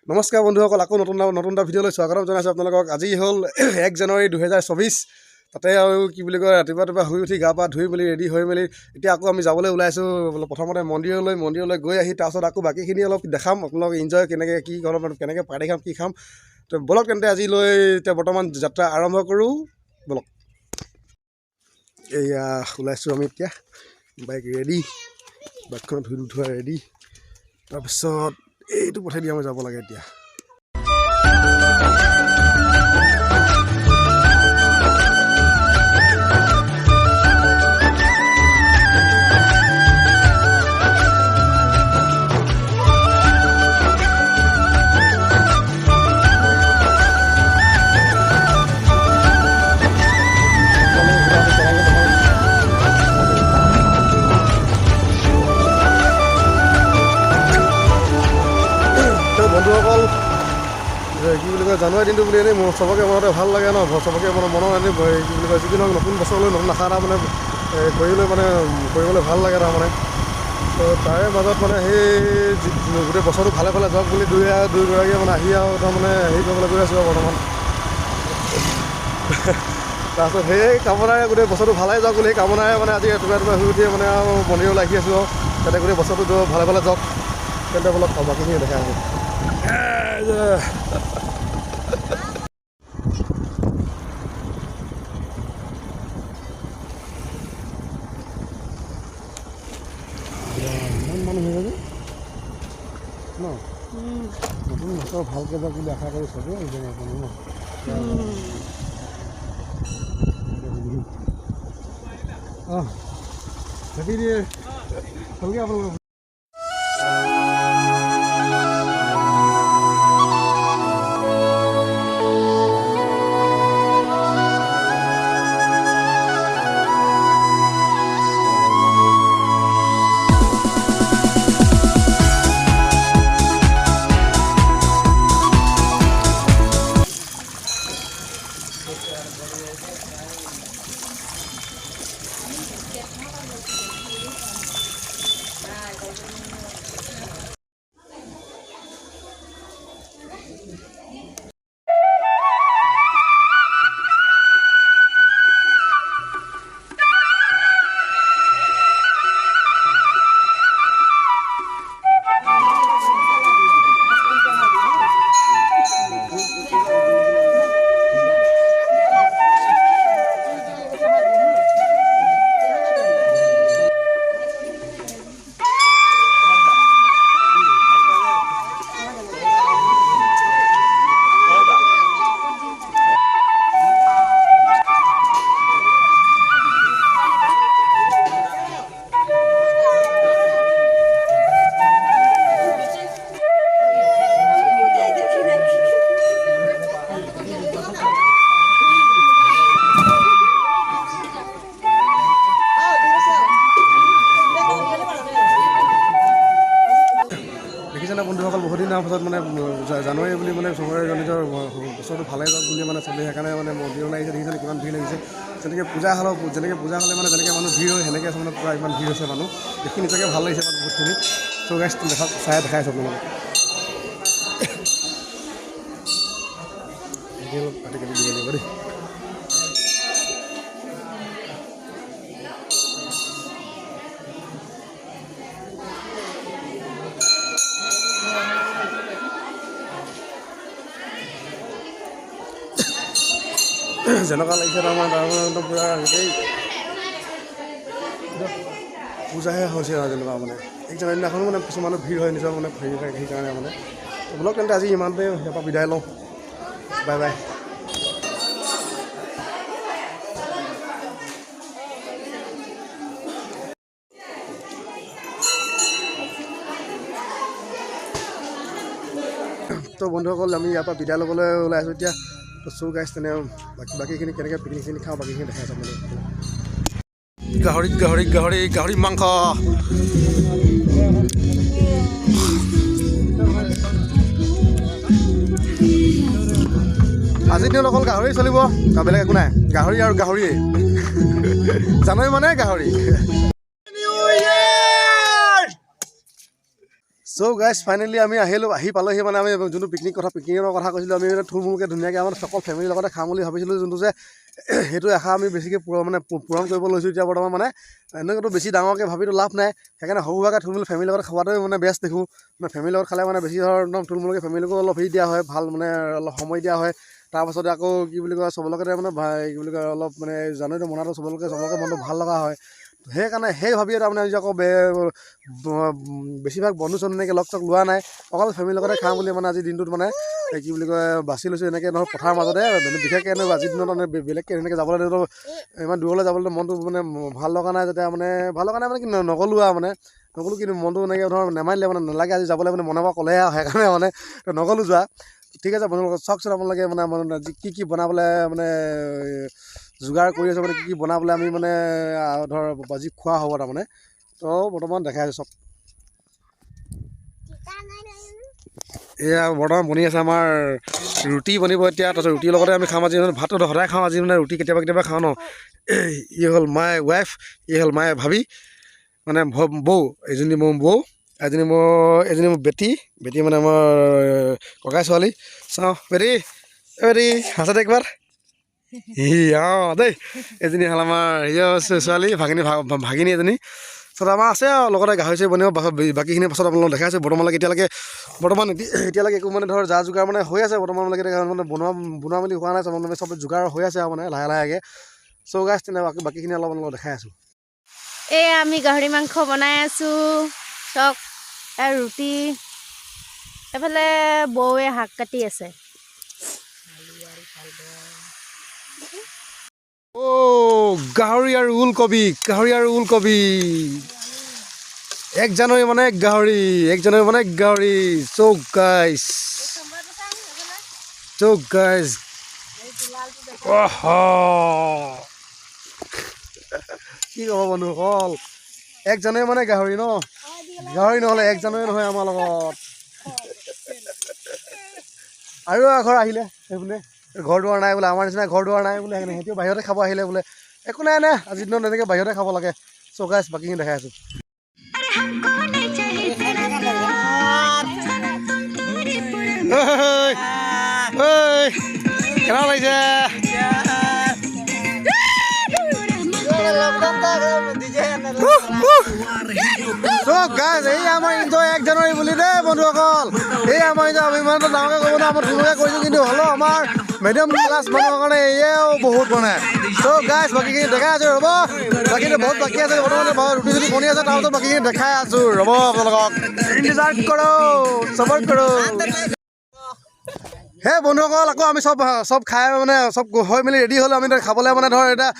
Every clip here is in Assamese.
নমস্কাৰ বন্ধুসকল, আকৌ নতুন এটা ভিডিঅ'লৈ স্বাগতম জনাইছোঁ আপোনালোকক। আজি হ'ল 1 জানুৱাৰী 2024। তাতে আৰু কি বুলি কয়, ৰাতিপুৱা শুই উঠি গা পা ধুই মেলি ৰেডি হৈ মেলি এতিয়া আকৌ আমি যাবলৈ ওলাইছোঁ। প্ৰথমতে মন্দিৰলৈ গৈ আহি তাৰপিছত আকৌ বাকীখিনি অলপ দেখাম আপোনালোক। এনজয় কেনেকৈ কি অলপ কেনেকৈ পাৰ্টি খাম কি খাম, তো বলক তেন্তে আজিলৈ এতিয়া বৰ্তমান যাত্ৰা আৰম্ভ কৰোঁ বলক। এয়া ওলাইছোঁ আমি এতিয়া, বাইক ৰেডি, বাইকখন ধুই ৰেডি। তাৰপিছত এইটো পঠাই দি আমি যাব লাগে এতিয়া। বন্ধুসকল, কি বুলি কয়, জানুৱাৰী দিনটো বুলি এনেই চবকে মনতে ভাল লাগে ন, চবকে মনৰ এনে কি বুলি কয়, যিকি নহওক নতুন বছৰলৈ নতুন আশা এটা মানে কৰিবলৈ ভাল লাগে তাৰমানে। তো তাৰে মাজত মানে সেই গোটেই বছৰটো ভালে যাওক বুলি দুইগৰাকীয়ে মানে আহি আৰু তাৰমানে হেৰি কৰিবলৈ গৈ আছোঁ আৰু বৰ্তমান। তাৰপিছত সেই কামনাৰে গোটেই বছৰটো ভালে যাওক বুলি সেই কামনাৰে মানে আজি ৰাতিপুৱা শুই উঠিয়ে মানে আৰু মন্দিৰলৈ আহি আছোঁ আৰু যাতে গোটেই বছৰটো ভালে যাওক। তেন্তে বোলক বাকীখিনি দেখাই আছোঁ। ইমান মানুহ হৈ গ'ল ন, নতুন বছৰ ভালকৈ যাওক বুলি আশা কৰি চবেই আহিছে ন। হেপী নিউ ইয়েৰ ভালকৈ আপোনালোক। দেখিছেনে বন্ধুসকল, বহুত দিনৰ পাছত মানে জানুৱাৰী বুলি মানে চবৰে নিজৰ বছৰটো ভালে যাওক বুলি মানে চবেই সেইকাৰণে মানে মন্দিৰলৈ আহিছে। দেখিছেনে কিমান ভিৰ লাগিছে। যেনেকৈ পূজা হ'লে মানে যেনেকৈ মানুহ ভিৰ হয় সেনেকৈ মানে পূৰা ইমান ভিৰ হৈছে মানুহ। দেখি নিজকে ভাল লাগিছে মানে বহুতখিনি। চ' গাইজ দেখাইছোঁ আপোনালোকক। অলপ কাটি দিব লাগিব দেই। যেনেকুৱা লাগিছে তাৰমানে পূৰা গোটেই পূজাহে হৈছে আৰু যেনেকুৱা মানে 1 জানুৱাৰী দিনাখনো মানে কিছুমানৰ ভিৰ হয় নিজৰ মানে হেৰি হয়। সেইকাৰণে মানে বোলক তেন্তে আজি ইমানতে ইয়াৰপৰা বিদায় লওঁ। Bye bye. তো বন্ধুসকল, আমি ইয়াৰ পৰা বিদায় ল'বলৈ ওলাই আছোঁ এতিয়া। তো চ' গাইজ তেনে বাকীখিনি কেনেকৈ পিকনিকখিনি খাওঁ বাকীখিনি দেখাই আছোঁ মানে। গাহৰি মাংস। আজিৰ দিনত অকল গাহৰি চলিব, বেলেগ একো নাই। গাহৰি আৰু গাহৰিয়ে জানুৱাৰী মানে গাহৰি। চ' গাইজ ফাইনেলি আমি আহি পালোহি মানে আমি যোনটো পিকনিকৰ কথা কৈছিলোঁ আমি মানে থুলমূলকৈ ধুনীয়াকৈ আমাৰ সকলো ফেমিলিৰ লগতে খাম বুলি ভাবিছিলোঁ যোনটো যে সেইটো আশা আমি বেছিকৈ পূৰণ কৰিব লৈছোঁ এতিয়া বৰ্তমান মানে এনেকৈতো বেছি ডাঙৰকৈ ভাবিতো লাভ নাই সেইকাৰণে সৰু সুৰাকৈ থুলমূল ফেমিলিৰ লগত খোৱাটোৱে মানে বেষ্ট দেখোঁ মানে ফেমিলিৰ লগত খালে মানে বেছি ধৰ একদম থুলমূলকৈ ফেমিলিকো অলপ হেৰি দিয়া হয় ভাল মানে অলপ সময় দিয়া হয় তাৰপাছতে আকৌ কি বুলি কয় চবৰ লগতে মানে কি বুলি কয় অলপ মানে জানুৱাৰীটো মনাটো চবলৈকে মনটো ভাল লগা হয় সেইকাৰণে সেই ভাবিয়ে তাৰমানে আজি আকৌ বেছিভাগ বন্ধু চন্ধু এনেকৈ লগ চগ লোৱা নাই অকল ফেমিলিৰ লগতে খাওঁ বুলি মানে আজিৰ দিনটোত মানে কি বুলি কয় বাছি লৈছোঁ এনেকৈ নহয় পথাৰৰ মাজতে বিশেষকৈ এনেকৈ আজিৰ দিনত মানে বেলেগকৈ এনেকৈ যাবলৈ ইমান দূৰলৈ যাবলৈ মনটো মানে ভাল লগা নাই যেতিয়া মানে ভাল লগা নাই মানে কি নগ'লোঁ আৰু মানে নগ'লোঁ কিন্তু মনটো এনেকৈ ধৰ নেমানিলে মানে নালাগে আজি যাবলৈ মানে মনে পৰা ক'লেহে সেইকাৰণে মানে নগ'লোঁ যোৱা ঠিক আছে বন্ধুসকল চাওকচোন আপোনালোকে মানে আজি কি বনাবলৈ মানে যোগাৰ কৰি আছে মানে কি বনাবলৈ আমি মানে ধৰ আজি খোৱা হ'ব তাৰমানে তো বৰ্তমান দেখাই আছোঁ চব এয়া বৰ্তমান বনি আছে আমাৰ ৰুটি বনিব এতিয়া তাৰপিছত ৰুটিৰ লগতে আমি খাম আজি ভাতটো সদায় খাওঁ আজি মানে ৰুটি কেতিয়াবা খাওঁ ন ই হ'ল মাই ৱাইফ ই হ'ল মাই ভাবি মানে বৌ এজনী মোৰ বৌ এজনী মোৰ বেটী মানে আমাৰ ককাই ছোৱালী চাওঁ বেটী হাঁচা দে একবাৰ অঁ দেই এজনী হ'ল আমাৰ ছোৱালী ভাগিনী এজনী তাৰপিছত আমাৰ আছে আৰু লগতে গাহৰি চাহৰি বনিব বাকীখিনি পাছত আপোনালোকক দেখাইছোঁ এতিয়ালৈকে একো মানে ধৰ যা যোগাৰ মানে হৈ আছে বৰ্তমানলৈকে মানে বনোৱা মেলি হোৱা নাই মানে চব যোগাৰ হৈ আছে আৰু মানে লাহেকৈ চ' গাইজ তেনেকৈ বাকীখিনি অলপ আপোনালোকক দেখাই আছোঁ এই আমি গাহৰি মাংস বনাই আছোঁ চক ৰুটি এইফালে বৌৱে শাক কাটি আছে গাহৰি আৰু ওলকবি 1 জানুৱাৰী মানে গাহৰি চৌক গাইজ কি ক'ব বন্ধুসকল 1 জানুৱাৰী মানে গাহৰি ন গাহৰি নহ'লে 1 জানুৱাৰী নহয় আমাৰ লগত আৰু এঘৰ আহিলে সেইবোলে ঘৰ দুৱাৰ নাই বোলে আমাৰ নিচিনা ঘৰ দুৱাৰ নাই বোলে সেইকাৰণে সিহঁতিও বাহিৰতে খাব আহিলে বোলে একো নাই আজিৰ দিনত এনেকৈ বাহিৰতে খাব লাগে চ' গাইজ বাকীখিনি দেখাই আছোঁ কেনেকুৱা লাগিছে এই আমাৰ ইনজয় 1 জানুৱাৰী বুলি দেই বন্ধুসকল এই আমাৰ আমি ইমানটো ডাঙৰকৈ ক'ব নোৱাৰোঁ আমাৰ ধুনীয়াকৈ কৰিছোঁ কিন্তু হ'লেও আমাৰ মিডিয়াম ক্লাছ মানুহৰ কাৰণে এয়াও বহুত বনায় চ' গাইজ বাকীখিনি দেখাই আছোঁ ৰ'ব বাকীখিনি বহুত বাকী আছে বৰ্তমান ৰুটি চুটি বনি আছে তাৰপিছত বাকীখিনি দেখাই আছোঁ ৰ'ব আপোনালোকক ইণ্টাৰ কৰোঁ সেই বন্ধুসকল আকৌ আমি চব খাই মানে চব হৈ মেলি ৰেডি হ'লোঁ আমি খাবলৈ মানে ধৰ এতিয়া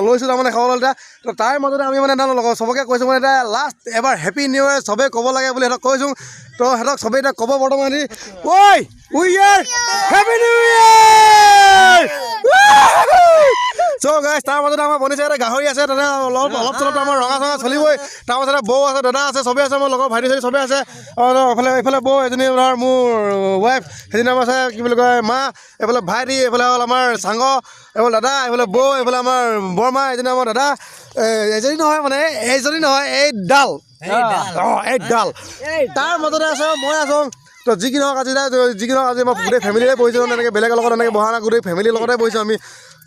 লৈছোঁ তাৰমানে খাবলৈ এতিয়া তো তাৰ মাজতে আমি মানে চবকে কৈছোঁ মানে এতিয়া লাষ্ট এবাৰ হেপী নিউ ইয়েৰ চবেই ক'ব লাগে বুলি সিহঁতক কৈছোঁ তো সিহঁতক চবেই এতিয়া ক'ব বৰ্তমান হেপী নিউ ইয়েৰ চ' গাইজ তাৰ মাজতে আমাৰ বনিছে এটা গাহৰি আছে তাতে অলপ চলপ আমাৰ ৰঙা চঙা চলিবই তাৰপাছতে বৌ আছে দাদা আছে চবেই আছে মোৰ লগৰ ভাইটি চাইটি চবেই আছে এইফালে বৌ এজনী ধৰ মোৰ ৱাইফ সেইজনী আমাৰ আছে কি বুলি কয় মা এইফালে ভাইটি এইফালে হ'ল আমাৰ চাংগ এইফালে দাদা এইফালে বৌ এইফালে আমাৰ বৰমা এজনী আমাৰ দাদা এইজনী নহয় এই ডাল তাৰ মাজতে আছে মই আছোঁ তো যি কি নহওক আজি মই গোটেই ফেমিলিয়ে বহিছোঁ এনেকৈ বেলেগৰ লগত এনেকৈ বহা নাই গোটেই ফেমিলিৰ লগতে বহিছোঁ আমি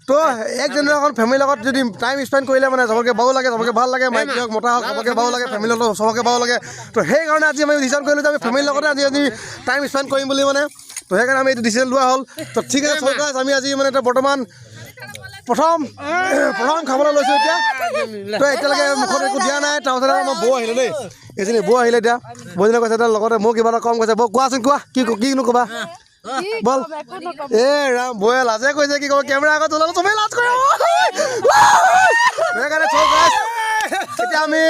তো 1 জানুৱাৰী এখন ফেমিলিৰ লগত যদি টাইম স্পেণ্ড কৰিলে মানে চবকে বাও লাগে চবকে ভাল লাগে মাইকী হওক মতা হওক চবকে বাও লাগে ফেমিলিৰ লগত চবকে বাও লাগে তো সেইকাৰণে আজি আমি ডিচিশ্যন কৰিলোঁ যে আমি ফেমিলিৰ লগতে আজি টাইম স্পেণ্ড কৰিম বুলি মানে তো সেইকাৰণে আমি এইটো ডিচিশ্যন লোৱা হ'ল তো ঠিক আছে চৰকাৰ আমি আজি মানে এতিয়া বৰ্তমান প্ৰথম খাবলৈ লৈছোঁ এতিয়া তো এতিয়ালৈকে মুখত একো দিয়া নাই তাৰপাছত আমাৰ বৌ আহিলে দেই এইজনী বৌ আহিলে এতিয়া বৌজনীয়ে কৈছে এতিয়া লগতে মোক কিবা এটা কম কৈছে বৌ কোৱাচোন কোৱা কিনো ক'বা বল ৰাম বৌয়ে লাজে কৈছে কি ক'ব কেমেৰা আগত ওলালে চবেই লাজ কৰে সেইকাৰণে এতিয়া আমি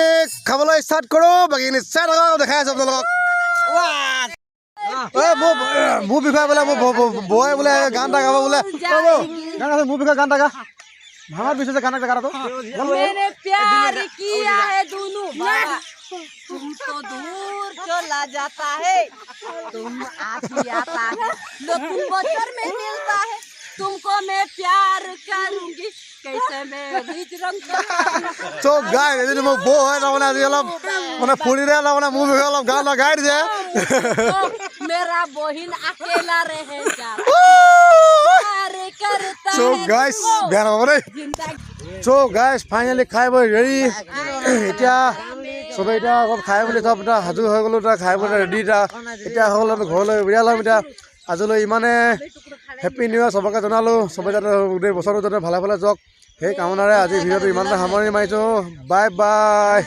খাবলৈ ষ্টাৰ্ট কৰোঁ বাকীখিনি চাই থাকক দেখাই আছোঁ আপোনালোকক মোৰ বিষয়ে বোলে বৌয়ে বোলে গান এটা গাব বোলে গান আছে মোৰ বিষয়ে গান এটা গা ভাঙাত বিচাৰিছে গান এটা গাটো तुम तो दूर चला जाता है तुम आती आता है लो तुम बचर में मिलता है तुमको मैं प्यार करूंगी চ' গাই এজনী মোৰ বৌ হয় তাৰমানে আজি অলপ মানে ফুৰিৰে তাৰমানে মোৰ বিষয়ে অলপ গান গাই দিছে मेरा बहिन अकेला रह जा চ' গাইছ বেয়া নহ'ব দেই চ' গাইছ ফাইনেলি খাই বৈ ৰেডি এতিয়া চবে এতিয়া অকল খাই মেলি চব এতিয়া সাজু হৈ গ'লো এতিয়া খাই বৈ ৰেডি এতিয়া হৈ গ'ল আমি ঘৰলৈ উলিয়াই ল'ম এতিয়া আজিলৈ ইমানে হেপ্পী নিউ ইয়াৰ চবকে জনালোঁ চবে যাতে গোটেই বছৰটো যাতে ভালে ভালে যাওক সেই কামনাৰে আজি ভিডিঅ'টো ইমানতে সামৰণি মাৰিছোঁ বাই বাই